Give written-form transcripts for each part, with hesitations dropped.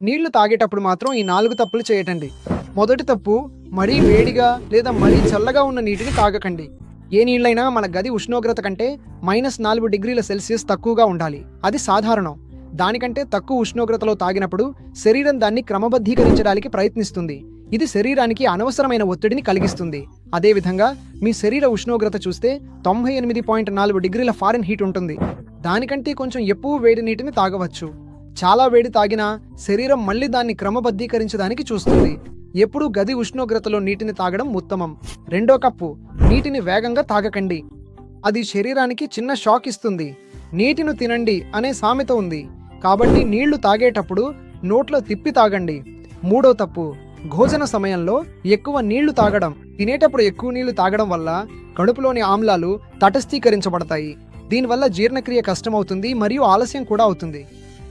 నీళ్లు తాగేటప్పుడు మాత్రం ఈ 4 తప్పులు చేయటండి. మొదటి తప్పు, మరీ వేడిగా లేదా మరీ చల్లగా ఉన్న నీటిని తాగకండి. ఏ నీళ్ళైనా మన గది ఉష్ణోగ్రత కంటే -4 డిగ్రీల సెల్సియస్ తక్కువగా ఉండాలి. అది సాధారణం. దానికంటే తక్కువ ఉష్ణోగ్రతలో తాగినప్పుడు శరీరం దాన్ని క్రమబద్ధీకరించడానికి ప్రయత్నిస్తుంది. ఇది శరీరానికి అనవసరమైన ఒత్తిడిని కలిగిస్తుంది. అదేవిధంగా మీ శరీర ఉష్ణోగ్రత చూస్తే 98.4 డిగ్రీల ఫారెన్హీట్ ఉంటుంది. దానికంటే కొంచెం ఎక్కువ వేడి నీటిని తాగవచ్చు. చాలా వేడి తాగినా శరీరం మళ్ళీ దాన్ని క్రమబద్ధీకరించడానికి చూస్తుంది. ఎప్పుడూ గది ఉష్ణోగ్రతలో నీటిని తాగడం ఉత్తమం. రెండో కప్పు, నీటిని వేగంగా తాగకండి. అది శరీరానికి చిన్న షాక్ ఇస్తుంది. నీటిని తినండి అనే సామెత ఉంది. కాబట్టి నీళ్లు తాగేటప్పుడు నోట్లో తిప్పి తాగండి. మూడో తప్పు, భోజన సమయంలో ఎక్కువ నీళ్లు తాగడం. తినేటప్పుడు ఎక్కువ నీళ్లు తాగడం వల్ల కడుపులోని ఆమ్లాలు తటస్థీకరించబడతాయి. దీనివల్ల జీర్ణక్రియ కష్టమవుతుంది మరియు ఆలస్యం కూడా అవుతుంది.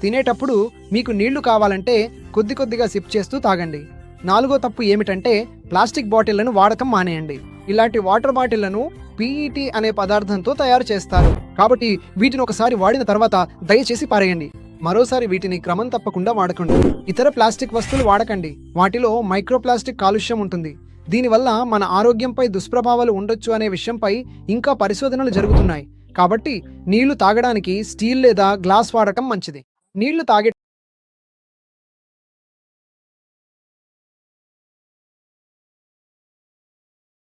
తినేటప్పుడు మీకు నీళ్లు కావాలంటే కొద్ది కొద్దిగా సిప్ చేస్తూ తాగండి. నాలుగో తప్పు ఏమిటంటే ప్లాస్టిక్ బాటిళ్లను వాడకం మానేయండి. ఇలాంటి వాటర్ బాటిళ్లను పీఈటీ అనే పదార్థంతో తయారు చేస్తారు. కాబట్టి వీటిని ఒకసారి వాడిన తర్వాత దయచేసి పారేయండి. మరోసారి వీటిని క్రమం తప్పకుండా వాడకండి. ఇతర ప్లాస్టిక్ వస్తువులు వాడకండి. వాటిలో మైక్రోప్లాస్టిక్ కాలుష్యం ఉంటుంది. దీనివల్ల మన ఆరోగ్యంపై దుష్ప్రభావాలు ఉండొచ్చు అనే విషయంపై ఇంకా పరిశోధనలు జరుగుతున్నాయి. కాబట్టి నీళ్లు తాగడానికి స్టీల్ లేదా గ్లాస్ వాడకం మంచిది. నీళ్లు తాగే